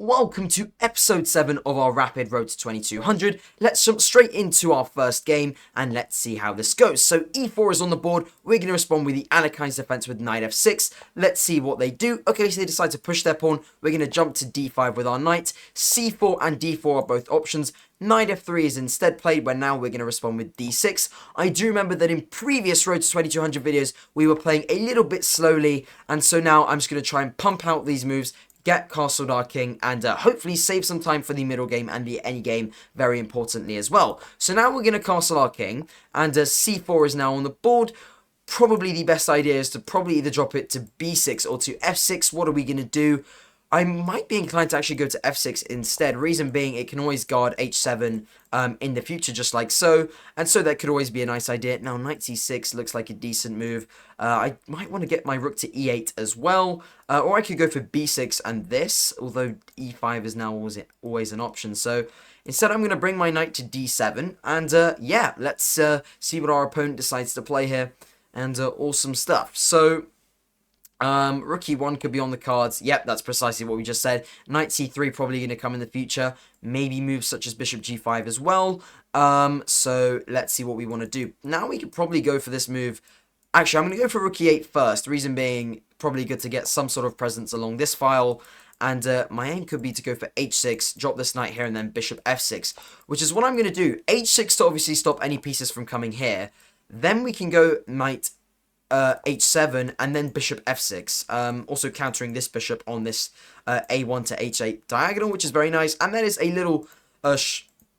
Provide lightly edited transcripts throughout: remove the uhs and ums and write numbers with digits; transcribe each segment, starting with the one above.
Welcome to episode 7 of our rapid road to 2200. Let's jump straight into our first game and let's see how this goes. So e4 is on the board. We're going to respond with the Alekhine's defense with knight f6. Let's see what they do. Okay, so they decide to push their pawn. We're going to jump to d5 with our knight. c4 and d4 are both options. Knight f3 is instead played, where now we're going to respond with d6. I do remember that in previous Road to 2200 videos, we were playing a little bit slowly, and so now I'm just going to try and pump out these moves, get castled our king, and hopefully save some time for the middle game and the endgame, very importantly as well. So now we're going to castle our king, and c4 is now on the board. Probably the best idea is to probably either drop it to b6 or to f6. What are we going to do? I might be inclined to actually go to f6 instead. Reason being, it can always guard h7 in the future, just like so. And so that could always be a nice idea. Now, knight c6 looks like a decent move. I might want to get my rook to e8 as well. Or I could go for b6 and this, although e5 is now always an option. So instead, I'm going to bring my knight to d7. And yeah, let's see what our opponent decides to play here. And awesome stuff. So rook e1 could be on the cards. Yep, that's precisely what we just said. Knight c3 probably going to come in the future. Maybe moves such as bishop g5 as well. So let's see what we want to do. Now we could probably go for this move. Actually, I'm going to go for rook e8 first. Reason being, probably good to get some sort of presence along this file. And my aim could be to go for h6, drop this knight here, and then bishop f6, which is what I'm going to do. h6 to obviously stop any pieces from coming here. Then we can go knight h7 and then bishop f6, also countering this bishop on this a1 to h8 diagonal, which is very nice. And that is a little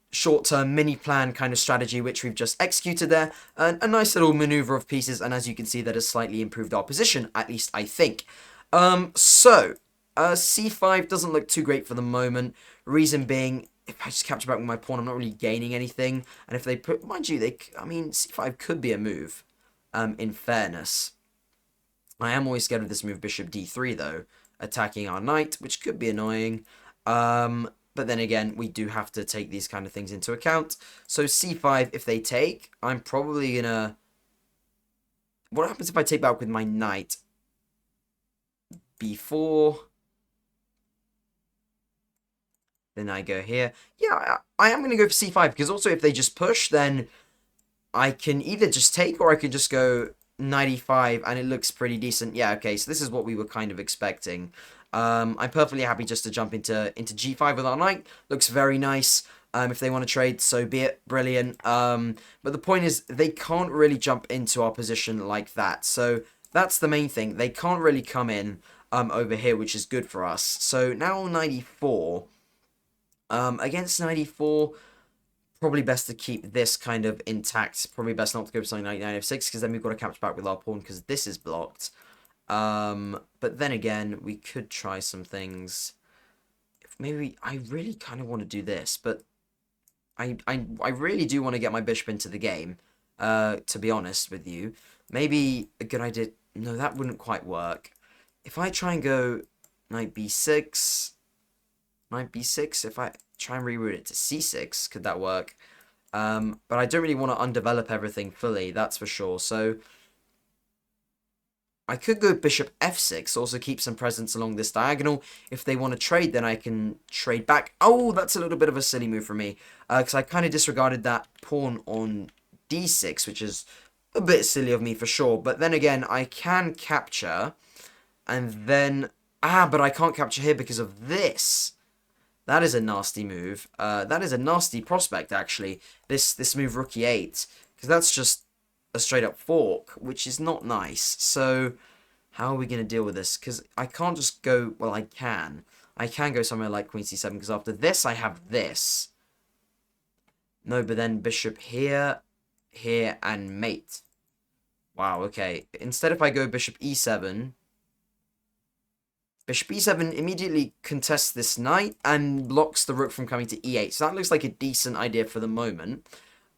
short-term mini plan kind of strategy which we've just executed there, a nice little maneuver of pieces, and as you can see, that has slightly improved our position, at least I think. So c5 doesn't look too great for the moment. Reason being, if I just capture back with my pawn, I'm not really gaining anything. And if they put, mind you, I mean, c5 could be a move. In fairness, I am always scared of this move bishop d3 though, attacking our knight, which could be annoying. But then again, we do have to take these kind of things into account. So c5, if they take, I'm probably gonna... What happens if I take back with my knight? b4. Then I go here. Yeah, I am going to go for c5, because also if they just push, then I can either just take, or I can just go knight e5, and it looks pretty decent. Yeah, okay, so this is what we were kind of expecting. I'm perfectly happy just to jump into g5 with our knight. Looks very nice. If they want to trade, so be it. Brilliant. But the point is, they can't really jump into our position like that. So that's the main thing. They can't really come in over here, which is good for us. So now knight e4. Against knight e4... Probably best to keep this kind of intact. Probably best not to go for something like knight f6, because then we've got to capture back with our pawn, because this is blocked. But then again, we could try some things. Maybe I really kind of want to do this, but I really do want to get my bishop into the game, to be honest with you. Maybe a good idea... No, that wouldn't quite work. If I try and go knight b6... Knight b6, if I try and reroute it to c6, could that work? But I don't really want to undevelop everything fully, that's for sure. So I could go bishop f6, also keep some presence along this diagonal. If they want to trade, then I can trade back. Oh, that's a little bit of a silly move for me, because I kind of disregarded that pawn on d6, which is a bit silly of me for sure. But then again, I can capture, and then... but I can't capture here because of this. That is a nasty move. That is a nasty prospect, actually. This move, rook e8. Because that's just a straight-up fork, which is not nice. So, how are we going to deal with this? Because I can't just go... Well, I can. I can go somewhere like queen c7, because after this, I have this. No, but then bishop here, here, and mate. Wow, okay. Instead, if I go bishop e7... Bishop e7 immediately contests this knight and blocks the rook from coming to e8. So that looks like a decent idea for the moment.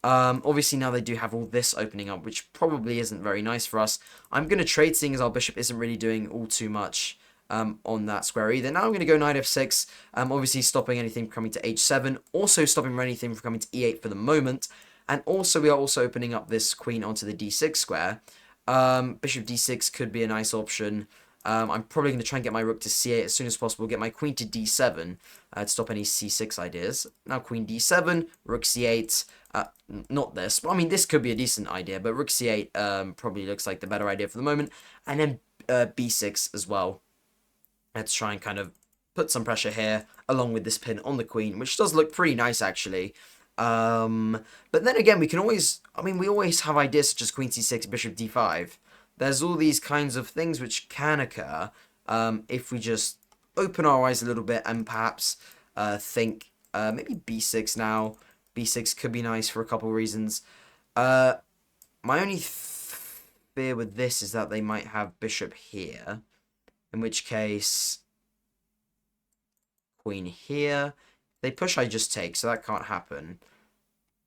Obviously, now they do have all this opening up, which probably isn't very nice for us. I'm going to trade, seeing as our bishop isn't really doing all too much on that square either. Now I'm going to go knight f6, obviously stopping anything from coming to h7, also stopping anything from coming to e8 for the moment. And also, we are also opening up this queen onto the d6 square. Bishop d6 could be a nice option. I'm probably going to try and get my rook to c8 as soon as possible, get my queen to d7 to stop any c6 ideas. Now queen d7, rook c8, not this, but I mean this could be a decent idea, but rook c8 probably looks like the better idea for the moment, and then b6 as well. Let's try and kind of put some pressure here, along with this pin on the queen, which does look pretty nice actually. But then again, we can always, I mean, we always have ideas such as queen c6, bishop d5. There's all these kinds of things which can occur if we just open our eyes a little bit and perhaps think maybe b6 now. b6 could be nice for a couple of reasons. My only fear with this is that they might have bishop here, in which case queen here. If they push, I just take, so that can't happen.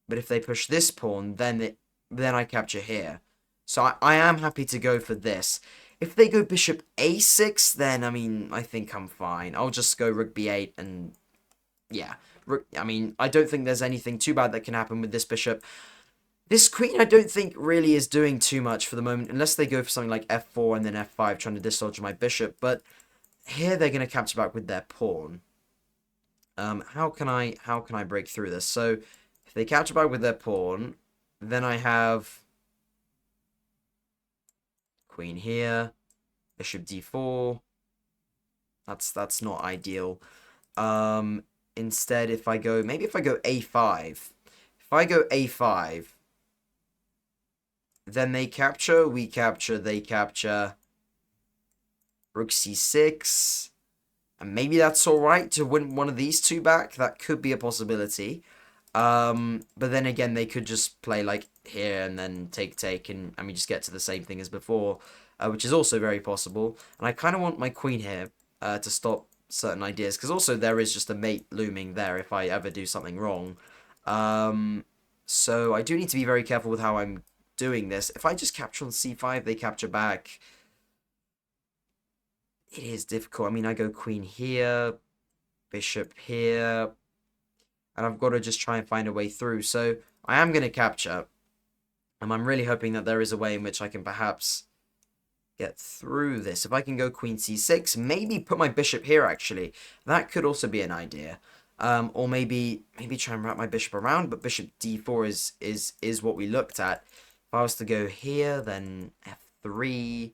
But if they push this pawn, then I capture here. So I am happy to go for this. If they go bishop a6, then, I mean, I think I'm fine. I'll just go rook b8 and, yeah. I mean, I don't think there's anything too bad that can happen with this bishop. This queen, I don't think really is doing too much for the moment, unless they go for something like f4 and then f5, trying to dislodge my bishop. But here they're going to capture back with their pawn. How can I break through this? So if they capture back with their pawn, then I have queen here, bishop d4. That's not ideal. Instead, if I go a5. If I go a5, then they capture, we capture, they capture. Rook c6. And maybe that's alright to win one of these two back. That could be a possibility. But then again, they could just play like here and then take, and we just get to the same thing as before, which is also very possible. And I kind of want my queen here to stop certain ideas, because also there is just a mate looming there if I ever do something wrong. So I do need to be very careful with how I'm doing this. If I just capture on c5, they capture back. It is difficult. I mean, I go queen here, bishop here, and I've got to just try and find a way through. So I am going to capture, and I'm really hoping that there is a way in which I can perhaps get through this. If I can go queen c6, maybe put my bishop here, actually. That could also be an idea. Or maybe try and wrap my bishop around, but bishop d4 is what we looked at. If I was to go here, then f3...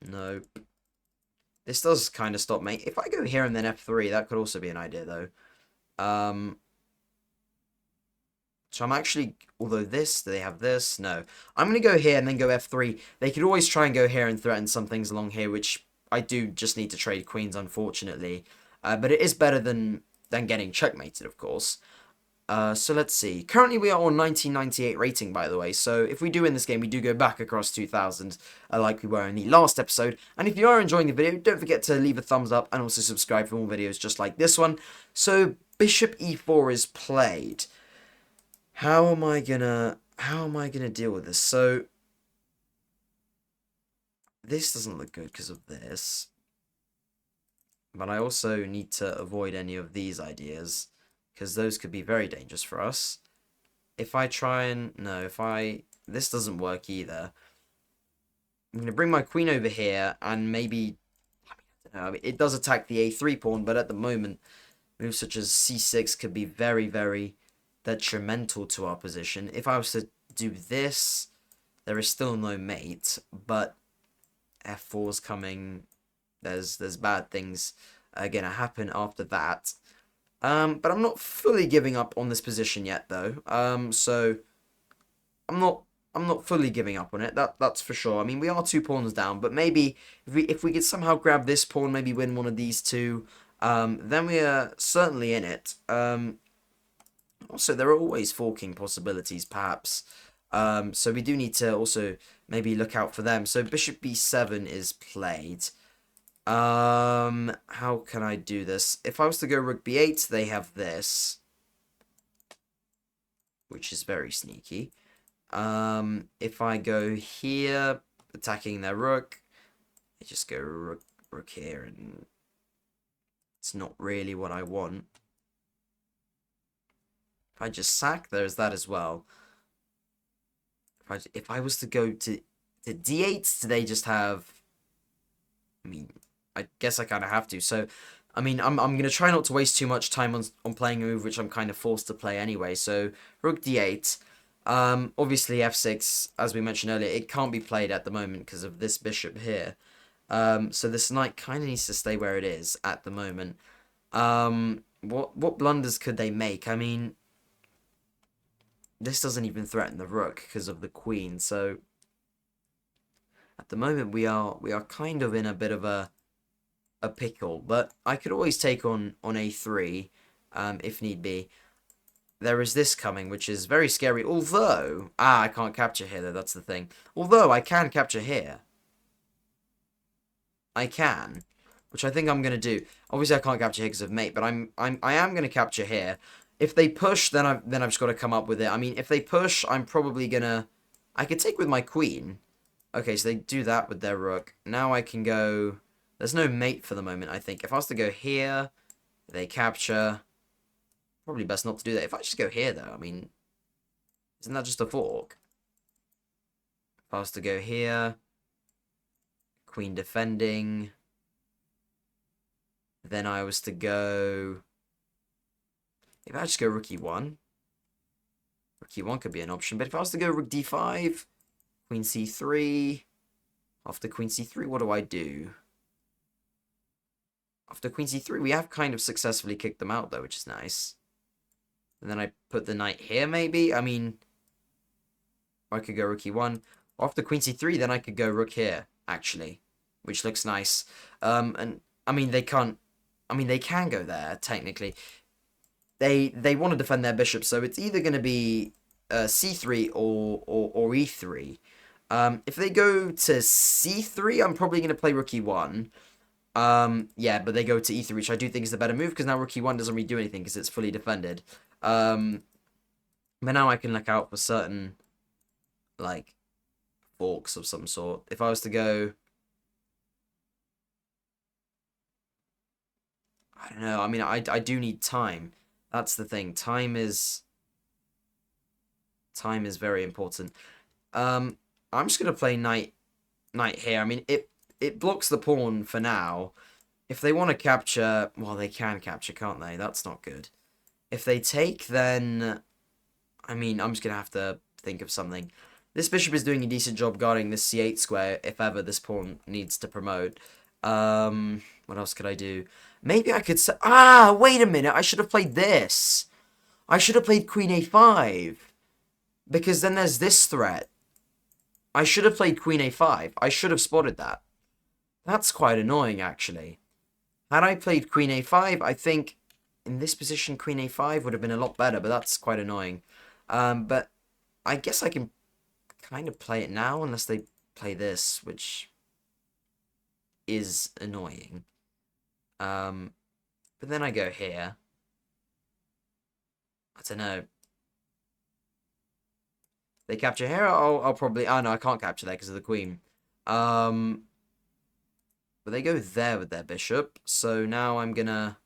Nope. This does kind of stop me. If I go here and then f3, that could also be an idea, though. So I'm actually... Although this... Do they have this? No. I'm going to go here and then go f3. They could always try and go here and threaten some things along here, which I do just need to trade queens, unfortunately. But it is better than getting checkmated, of course. So let's see. Currently we are on 1998 rating, by the way. So if we do win this game, we do go back across 2000, like we were in the last episode. And if you are enjoying the video, don't forget to leave a thumbs up and also subscribe for more videos just like this one. So bishop e4 is played. How am I gonna deal with this? So this doesn't look good because of this. But I also need to avoid any of these ideas, because those could be very dangerous for us. If I try and... No, this doesn't work either. I'm going to bring my queen over here, and maybe... I don't know, I mean, it does attack the a3 pawn, but at the moment, moves such as c6 could be very, very detrimental to our position. If I was to do this, there is still no mate, but f4's coming. There's bad things going to happen after that. But I'm not fully giving up on this position yet, though. So I'm not fully giving up on it. That's for sure. I mean, we are 2 pawns down, but maybe if we could somehow grab this pawn, maybe win one of these two, then we are certainly in it. Also, there are always forking possibilities, perhaps. So we do need to also maybe look out for them. So bishop b7 is played. How can I do this? If I was to go rook b8, they have this, which is very sneaky. If I go here, attacking their rook, I just go rook here, and it's not really what I want. If I just sack, there's that as well. If I was to go to d8, do they just have... I mean, I guess I kind of have to. So, I mean, I'm going to try not to waste too much time on playing a move which I'm kind of forced to play anyway. So, rook d8. Obviously, f6, as we mentioned earlier, it can't be played at the moment because of this bishop here. So this knight kind of needs to stay where it is at the moment. What blunders could they make? I mean, this doesn't even threaten the rook because of the queen. So at the moment we are kind of in a bit of a pickle. But I could always take on a3 if need be. There is this coming, which is very scary. Although I can't capture here though. That's the thing. Although I can capture here. I can, which I think I'm gonna do. Obviously, I can't capture here because of mate, but I am gonna capture here. If they push, then I've just got to come up with it. I mean, if they push, I'm probably gonna. I could take with my queen. Okay, so they do that with their rook. Now I can go. There's no mate for the moment. I think if I was to go here, they capture. Probably best not to do that. If I just go here, though, I mean, isn't that just a fork? If I was to go here. Queen defending. Then I was to go... If I just go rook e1. Rook e1 could be an option. But if I was to go rook d5. Queen c3. After queen c3, what do I do? After queen c3, we have kind of successfully kicked them out, though, which is nice. And then I put the knight here, maybe? I mean... I could go rook e1. After queen c3, then I could go rook here. Actually, which looks nice. And I mean they can't. I mean they can go there technically. They want to defend their bishop, so it's either going to be c3 or e3. If they go to c3, I'm probably going to play rook e1. Yeah, but they go to e3, which I do think is the better move because now rook e1 doesn't really do anything because it's fully defended. But now I can look out for certain like forks of some sort. If I was to go... I don't know. I mean, I do need time. That's the thing. Time is very important. I'm just going to play knight here. I mean, it blocks the pawn for now. If they want to capture... Well, they can capture, can't they? That's not good. If they take, then... I mean, I'm just going to have to think of something. This bishop is doing a decent job guarding this c8 square, if ever this pawn needs to promote. What else could I do? Maybe I could say... Ah, wait a minute. I should have played this. I should have played queen a5. Because then there's this threat. I should have played queen a5. I should have spotted that. That's quite annoying, actually. Had I played queen a5, I think in this position, queen a5 would have been a lot better, but that's quite annoying. But I guess I can kind of play it now, unless they play this, which is annoying. But then I go here. I don't know. They capture here, I'll probably... Oh, no, I can't capture there because of the queen. But they go there with their bishop. So now I'm gonna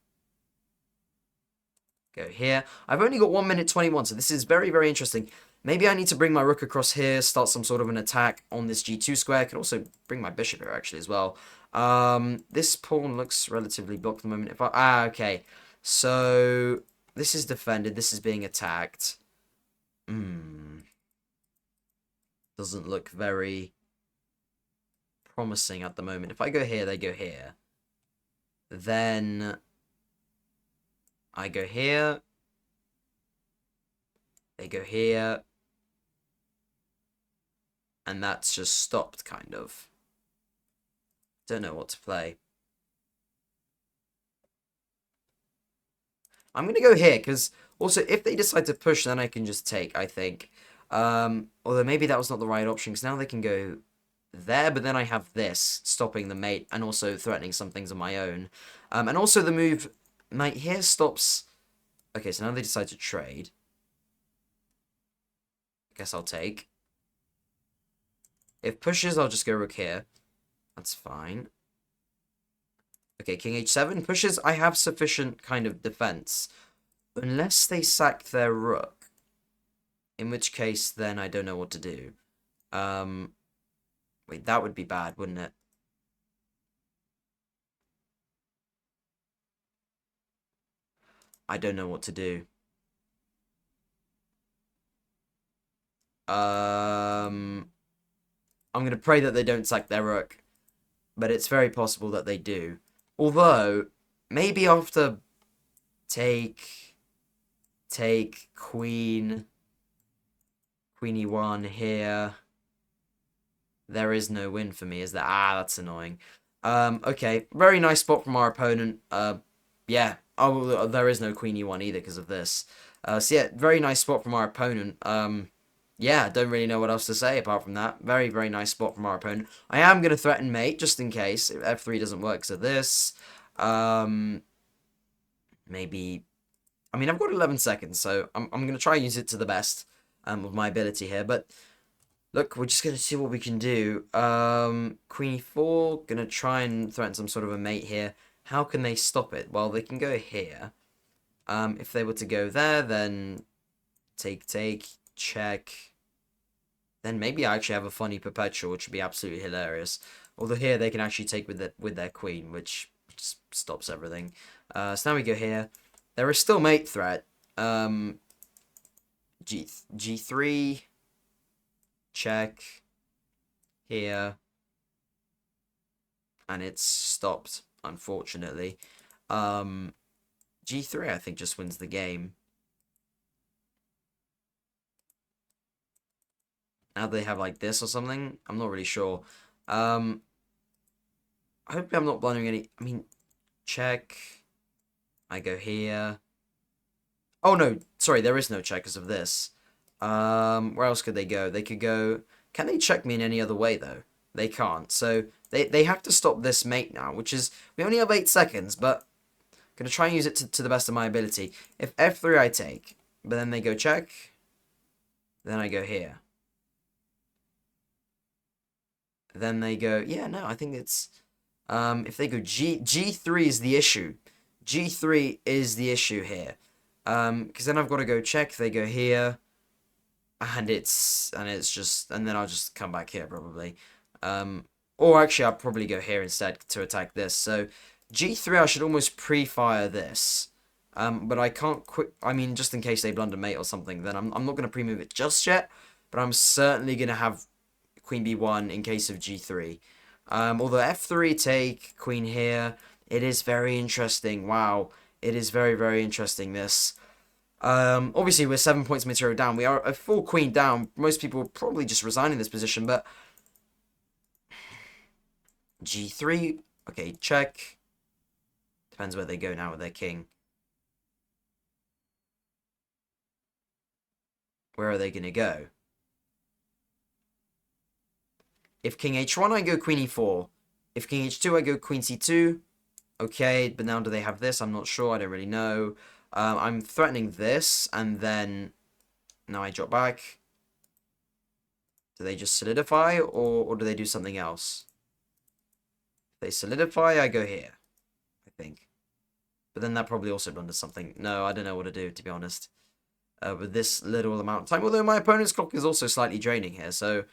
go here. I've only got 1 minute 21, so this is very, very interesting. Maybe I need to bring my rook across here, start some sort of an attack on this g2 square. I can also bring my bishop here, actually, as well. This pawn looks relatively blocked at the moment. Okay. So, this is defended. This is being attacked. Doesn't look very promising at the moment. If I go here, they go here. Then I go here. They go here. And that's just stopped, kind of. Don't know what to play. I'm going to go here, because also, if they decide to push, then I can just take, I think. Although maybe that was not the right option, because now they can go there, but then I have this, stopping the mate, and also threatening some things of my own. And also the move, knight here stops... Okay, so now they decide to trade. I guess I'll take. If pushes, I'll just go rook here. That's fine. Okay, king h7. Pushes, I have sufficient kind of defense. Unless they sack their rook. In which case, then I don't know what to do. Wait, that would be bad, wouldn't it? I don't know what to do. I'm gonna pray that they don't sack their rook, but it's very possible that they do. Although, maybe after take queen e1 here. There is no win for me, is there? Ah, that's annoying. Okay, very nice spot from our opponent. Yeah. Oh, there is no queen e1 either because of this. So yeah, very nice spot from our opponent. Yeah, don't really know what else to say apart from that. Very, very nice spot from our opponent. I am going to threaten mate, just in case if f3 doesn't work because of this. Maybe... I mean, I've got 11 seconds, so I'm going to try and use it to the best of my ability here, but... Look, we're just going to see what we can do. Queen e4, going to try and threaten some sort of a mate here. How can they stop it? Well, they can go here. If they were to go there, then take, check. Then maybe I actually have a funny perpetual, which would be absolutely hilarious. Although here they can actually take with their queen, which just stops everything. So now we go here. There is still mate threat. G3... check here, and it's stopped, unfortunately. G3 I think just wins the game. Now they have like this or something, I'm not really sure. I hope I'm not blundering any. I mean, check, I go here. Oh no, sorry, there is no check because of this. Where else could they go? They could go... Can they check me in any other way, though? They can't. So, they have to stop this mate now, which is... We only have 8 seconds, but... I'm going to try and use it to the best of my ability. If f3 I take, but then they go check, then I go here. Then they go... Yeah, no, I think it's... if they go G3 is the issue. G3 is the issue here. Because then I've got to go check. They go here. And it's just, and then I'll just come back here probably. Or actually I'll probably go here instead to attack this. So G3 I should almost pre-fire this. But I can't I mean, just in case they blunder mate or something, then I'm not going to pre-move it just yet. But I'm certainly going to have queen b1 in case of G3. Although f3 take, queen here, it is very interesting. Wow, it is very, very interesting this. Obviously, we're 7 points material down. We are a full queen down. Most people will probably just resign in this position, but... G3. Okay, check. Depends where they go now with their king. Where are they going to go? If king h1, I go queen e4. If king h2, I go queen c2. Okay, but now do they have this? I'm not sure. I don't really know. I'm threatening this, and then now I drop back. Do they just solidify, or do they do something else? If they solidify, I go here, I think. But then that probably also blunders something. No, I don't know what to do, to be honest. With this little amount of time. Although my opponent's clock is also slightly draining here, so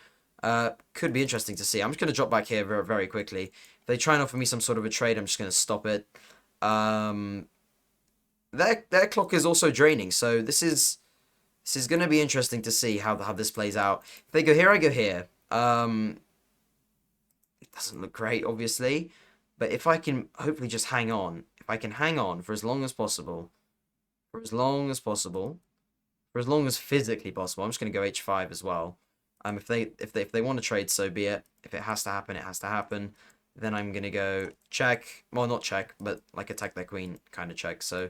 could be interesting to see. I'm just going to drop back here very, very quickly. If they try and offer me some sort of a trade, I'm just going to stop it. Their clock is also draining, so this is going to be interesting to see how this plays out. If they go here, I go here. It doesn't look great, obviously, but if I can hopefully just hang on, if I can hang on for as long as possible, for as long as physically possible, I'm just going to go h5 as well. If they want to trade, so be it. If it has to happen, it has to happen. Then I'm going to go check. Well, not check, but like attack their queen kind of check. So,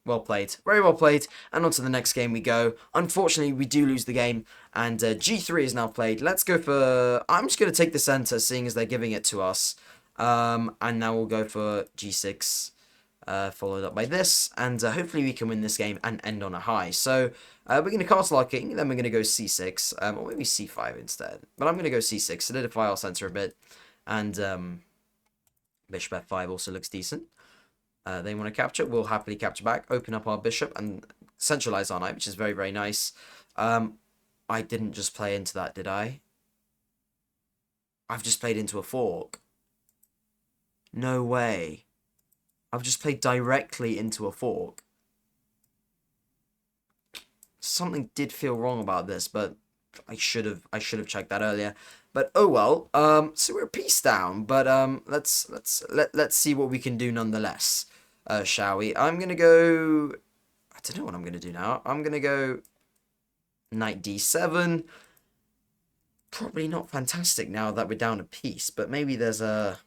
well played. Very well played. And on to the next game we go. Unfortunately, we do lose the game. And G3 is now played. Let's go for... I'm just going to take the center, seeing as they're giving it to us. And now we'll go for G6. Followed up by this. And hopefully we can win this game and end on a high. So, we're going to castle our king. Then we're going to go C6. Or maybe C5 instead. But I'm going to go C6. Solidify our center a bit. And bishop f5 also looks decent. They want to capture. We'll happily capture back. Open up our bishop and centralize our knight, which is very, very nice. I didn't just play into that, did I? I've just played into a fork. No way. I've just played directly into a fork. Something did feel wrong about this, but I should have checked that earlier. But oh well. So we're a piece down, but let's see what we can do nonetheless. Shall we? I'm gonna go. I don't know what I'm gonna do now. I'm gonna go knight d7. Probably not fantastic now that we're down a piece, but maybe there's a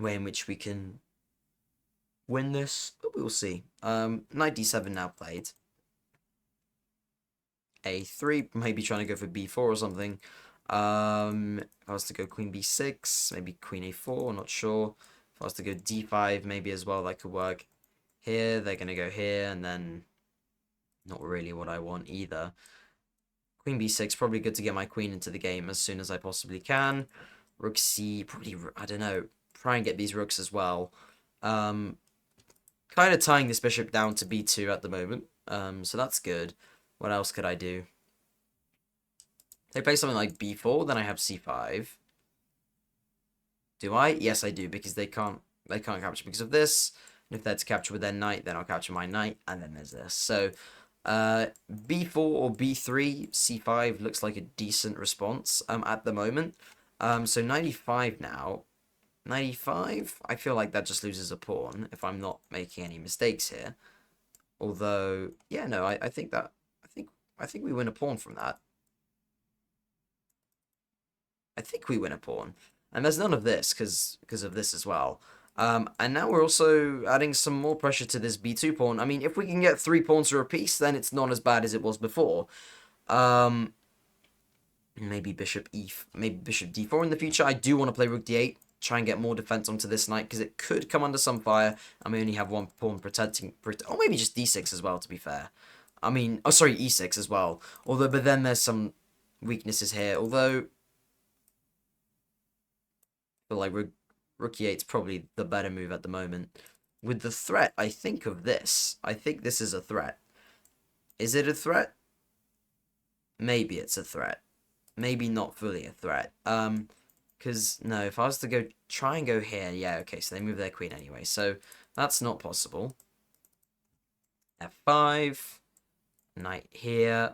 way in which we can win this. But we'll see. Knight d7 now played. A3, maybe trying to go for b4 or something. If I was to go queen b6, maybe queen a4, not sure. If I was to go d5, maybe as well, that could work. Here, they're going to go here, and then not really what I want either. Queen b6, probably good to get my queen into the game as soon as I possibly can. Rook c, probably, I don't know, try and get these rooks as well. Kind of tying this bishop down to b2 at the moment, so that's good. What else could I do? If they play something like b4, then I have c5. Do I? Yes, I do, because they can't capture because of this. And if they're to capture with their knight, then I'll capture my knight, and then there's this. So, b4 or b3, c5 looks like a decent response at the moment. So 95 now. 95? I feel like that just loses a pawn, if I'm not making any mistakes here. Although, yeah, no, I think that... I think we win a pawn from that. I think we win a pawn. And there's none of this, because of this as well. And now we're also adding some more pressure to this b2 pawn. I mean, if we can get 3 pawns for a piece, then it's not as bad as it was before. Maybe bishop d4 in the future. I do want to play rook d8, try and get more defense onto this knight, because it could come under some fire, and we only have 1 pawn protecting... Or maybe just d6 as well, to be fair. I mean, oh, sorry, e6 as well. Although, but then there's some weaknesses here. Although, I feel like rook e8 is probably the better move at the moment. With the threat, I think of this. I think this is a threat. Is it a threat? Maybe it's a threat. Maybe not fully a threat. Because, no, if I was to try and go here, yeah, okay, so they move their queen anyway. So, that's not possible. f5. Knight here.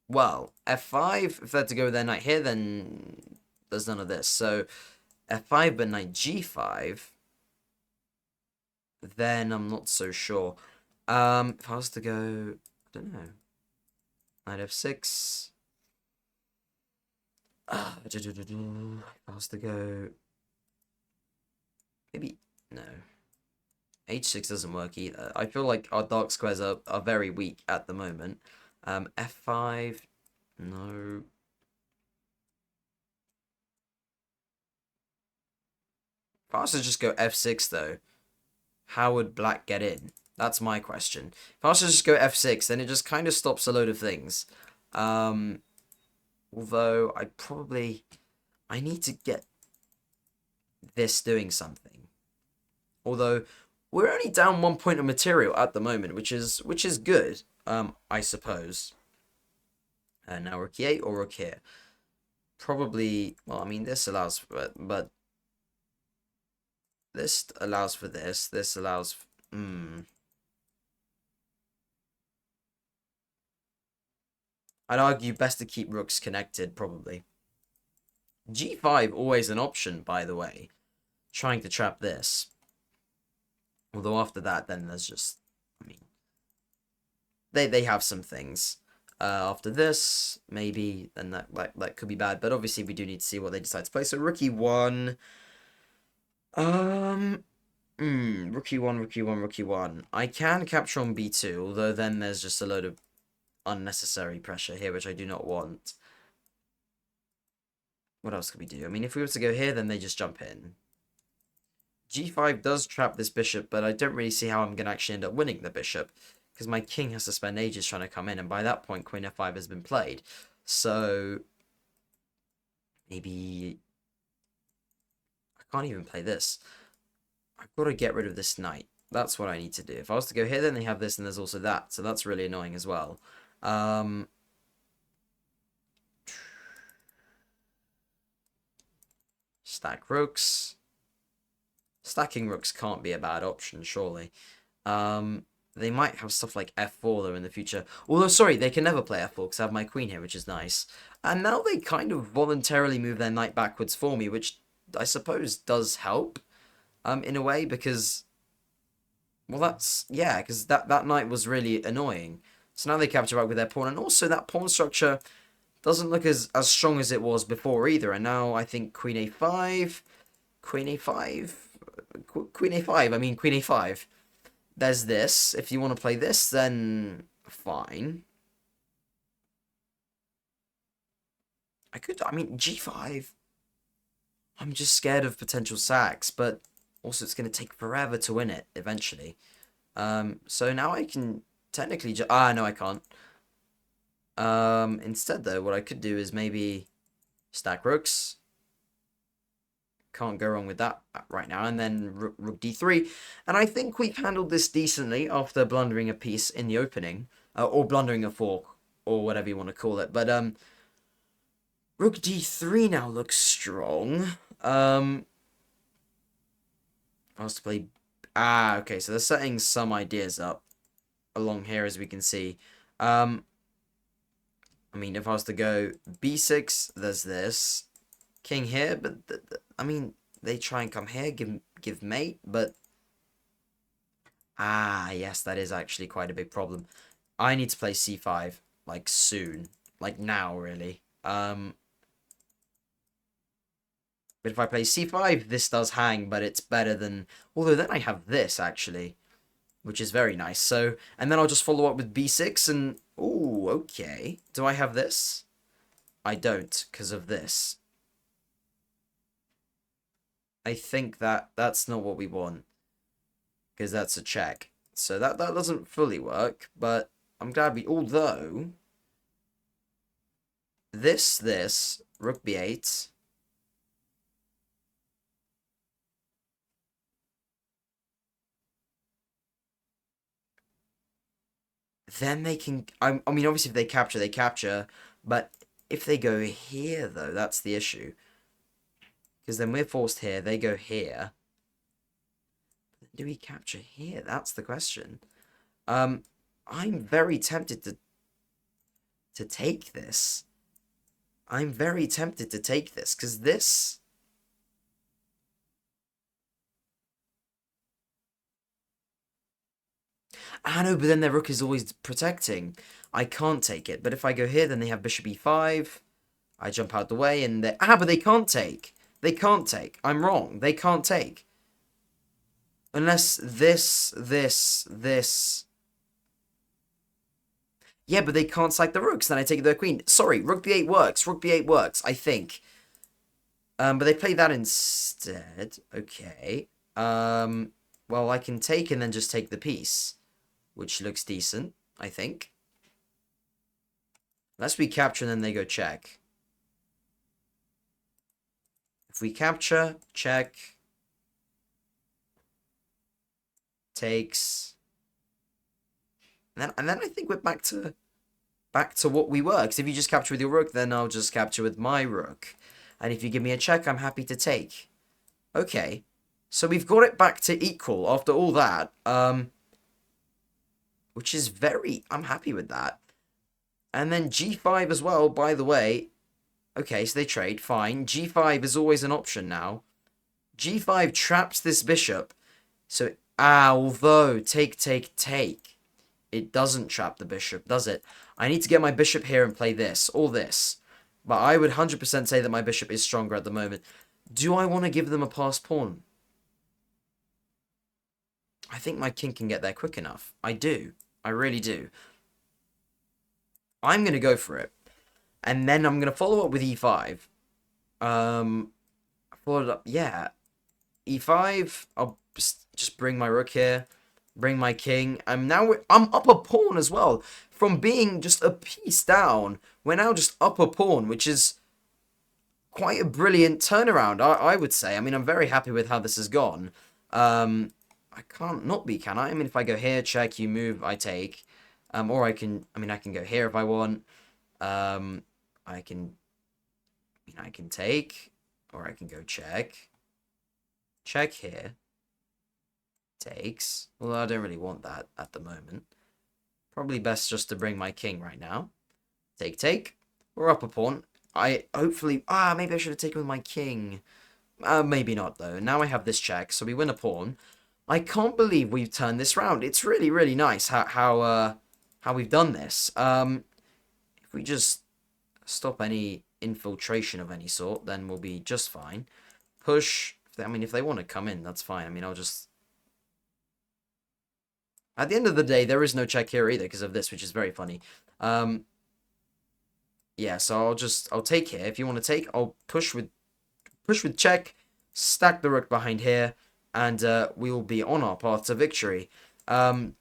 Well, f5, if they're to go with their knight here, then there's none of this. So, f5 but knight g5, then I'm not so sure. If I was to go, I don't know, knight f6. If I was to go, maybe, no. h6 doesn't work either. I feel like our dark squares are very weak at the moment. f5, no. If I was to just go f6 though, how would black get in? That's my question. If I was to just go f6, then it just kind of stops a load of things. Although I need to get this doing something. Although we're only down 1 point of material at the moment, which is good, I suppose. And now rook e8 or rook here. Probably, well, I mean, this allows for it, but this allows for this. This allows, I'd argue best to keep rooks connected, probably. g5, always an option, by the way. Trying to trap this. Although after that, then there's just, I mean, they have some things. After this, maybe, then that could be bad. But obviously, we do need to see what they decide to play. So rook e1. Rook e1, rook e1, rook e1. I can capture on b2, although then there's just a load of unnecessary pressure here, which I do not want. What else could we do? I mean, if we were to go here, then they just jump in. g5 does trap this bishop, but I don't really see how I'm going to actually end up winning the bishop, because my king has to spend ages trying to come in, and by that point, queen f5 has been played. So, maybe... I can't even play this. I've got to get rid of this knight. That's what I need to do. If I was to go here, then they have this, and there's also that, so that's really annoying as well. Stack rooks. Stacking rooks can't be a bad option, surely. They might have stuff like f4 though in the future. Although, sorry, they can never play f4 because I have my queen here, which is nice. And now they kind of voluntarily move their knight backwards for me, which I suppose does help, in a way, because, well, that's, yeah, because that knight was really annoying. So now they capture back with their pawn, and also that pawn structure doesn't look as strong as it was before either. And now I think queen a5, queen a5, queen a5, I mean queen a5. There's this. If you want to play this, then fine. I mean, g5. I'm just scared of potential sacks, but also it's going to take forever to win it eventually. So now I can technically no, I can't. Instead, though, what I could do is maybe stack rooks. Can't go wrong with that right now. And then rook d3. And I think we've handled this decently after blundering a piece in the opening. Or blundering a fork, or whatever you want to call it. But rook d3 now looks strong. I was to play... okay, so they're setting some ideas up along here, as we can see. I mean, if I was to go b6, there's this. King here, but I mean, they try and come here, give mate, but yes, that is actually quite a big problem. I need to play c5 like soon, like now, really. But if I play c5, this does hang, but it's better than. Although then I have this actually, which is very nice. So, and then I'll just follow up with b6 and ooh, okay. Do I have this? I don't because of this. I think that's not what we want, because that's a check. So that doesn't fully work, but I'm glad we, although this rook b8, then they can, I mean, obviously if they capture, but if they go here though, that's the issue. Because then we're forced here, they go here. Do we capture here? That's the question. I'm very tempted to take this. I'm very tempted to take this, because this... no, but then their rook is always protecting. I can't take it. But if I go here, then they have bishop e5. I jump out the way, and they... but they can't take. They can't take. I'm wrong. They can't take. Unless this... Yeah, but they can't sack the rooks. Then I take their queen. Sorry, rook b8 works. Rook b8 works, I think. But they play that instead. Okay. Well, I can take and then just take the piece, which looks decent, I think. Unless we capture and then they go check. If we capture, check, takes, and then I think we're back to what we were. Because if you just capture with your rook, then I'll just capture with my rook. And if you give me a check, I'm happy to take. Okay. So we've got it back to equal after all that. Which is I'm happy with that. And then g5 as well, by the way. Okay, so they trade, fine. g5 is always an option now. g5 traps this bishop. So, although, take. It doesn't trap the bishop, does it? I need to get my bishop here and play this, or this. But I would 100% say that my bishop is stronger at the moment. Do I want to give them a passed pawn? I think my king can get there quick enough. I do. I really do. I'm going to go for it. And then I'm going to follow up with e5. Followed up, yeah. e5. I'll just bring my rook here. Bring my king. I'm up a pawn as well. From being just a piece down, we're now just up a pawn, which is quite a brilliant turnaround, I would say. I mean, I'm very happy with how this has gone. I can't not be, can I? I mean, if I go here, check, you move, I take. Or I can go here if I want. I can take. Or I can go check. Check here. Takes. Although I don't really want that at the moment. Probably best just to bring my king right now. Take. We're up a pawn. Hopefully... maybe I should have taken with my king. Maybe not, though. Now I have this check, so we win a pawn. I can't believe we've turned this round. It's really, really nice how we've done this. If we just stop any infiltration of any sort, then we'll be just fine. Push. If they want to come in, that's fine. I'll just... At the end of the day, there is no check here either because of this, which is very funny. Yeah, so I'll take here. If you want to take, I'll push with check, stack the rook behind here, and we will be on our path to victory. Although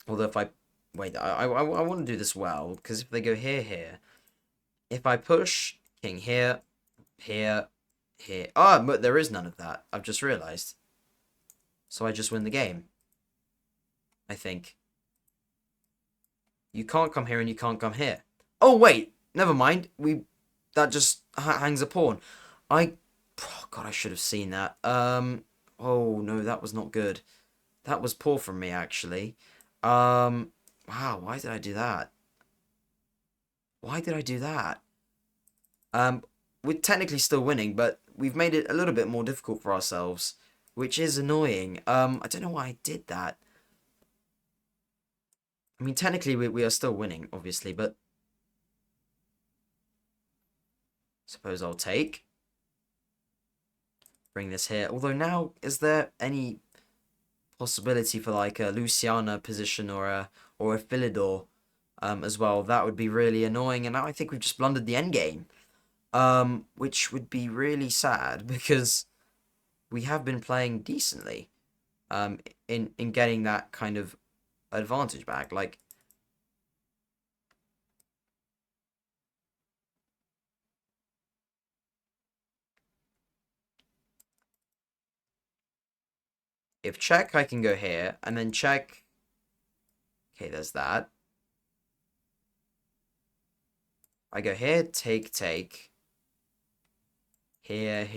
if I... Wait, I want to do this well, because if they go here, if I push, king here, here... but there is none of that. I've just realized. So I just win the game. I think. You can't come here and you can't come here. Oh, wait. Never mind. That just hangs a pawn. God, I should have seen that. Oh, no, that was not good. That was poor from me, actually. Wow, why did I do that? Why did I do that? We're technically still winning, but we've made it a little bit more difficult for ourselves, which is annoying. I don't know why I did that. Technically we are still winning, obviously, but... Suppose I'll take. Bring this here. Although now, is there any possibility for like a Luciana position or a Philidor as well? That would be really annoying, and now I think we've just blundered the endgame. Which would be really sad, because we have been playing decently in getting that kind of advantage back. Like, if check, I can go here, and then check. Okay, there's that. I go here, take. Here.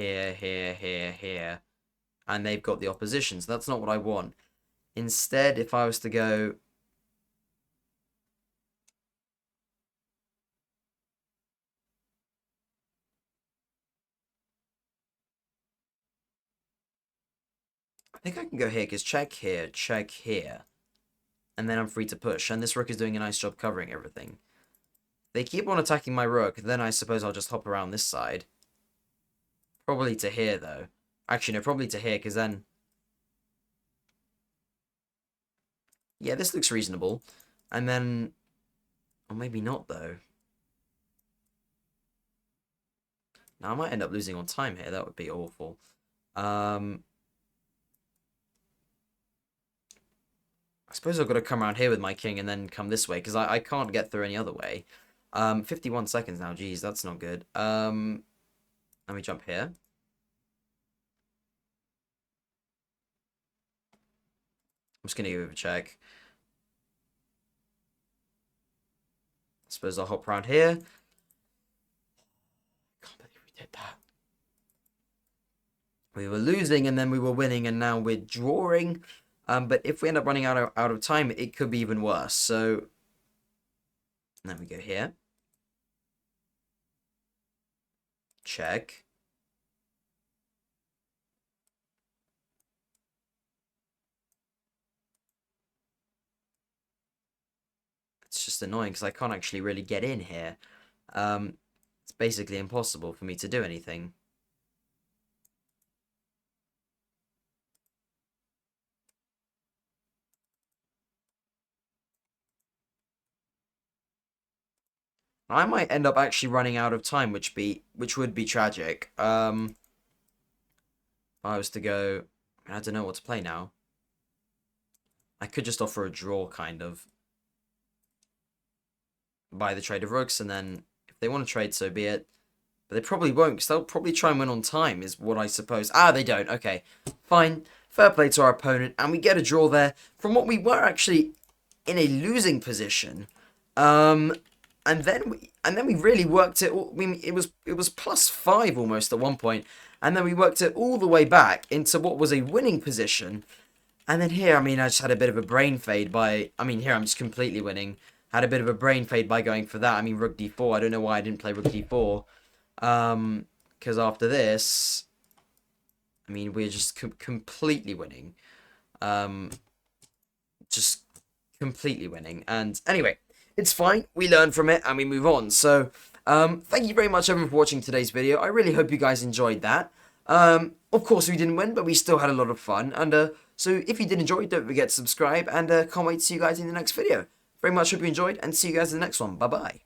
And they've got the opposition, so that's not what I want. Instead, if I was to go... I think I can go here, because check here. And then I'm free to push, and this rook is doing a nice job covering everything. They keep on attacking my rook, then I suppose I'll just hop around this side. Probably to here, though. Actually, no, probably to here, because then... Yeah, this looks reasonable. And then... Or maybe not, though. Now, I might end up losing on time here. That would be awful. I suppose I've got to come around here with my king and then come this way, because I can't get through any other way. 51 seconds now. Geez, that's not good. Let me jump here. I'm just going to give it a check. I suppose I'll hop around here. I can't believe we did that. We were losing and then we were winning and now we're drawing. But if we end up running out of time, it could be even worse. So, then we go here. Check. It's just annoying because I can't actually really get in here. It's basically impossible for me to do anything. I might end up actually running out of time, which would be tragic. If I was to go, I don't know what to play now. I could just offer a draw, kind of. Buy the trade of rooks, and then if they want to trade, so be it. But they probably won't, because they'll probably try and win on time, is what I suppose. Ah, they don't. Okay, fine. Fair play to our opponent, and we get a draw there from what we were actually in a losing position. And then we really worked it. It was +5 almost at one point, and then we worked it all the way back into what was a winning position. And then here, I mean, I just had a bit of a brain fade by, I mean, here I'm just completely winning. Had a bit of a brain fade by going for that. I mean, rook d4, I don't know why I didn't play rook d4. Because after this, I mean, we're just completely winning. Just completely winning. And anyway, it's fine. We learn from it and we move on. So, thank you very much everyone for watching today's video. I really hope you guys enjoyed that. Of course we didn't win, but we still had a lot of fun. And so if you did enjoy, don't forget to subscribe. And can't wait to see you guys in the next video. Very much hope you enjoyed and see you guys in the next one. Bye bye.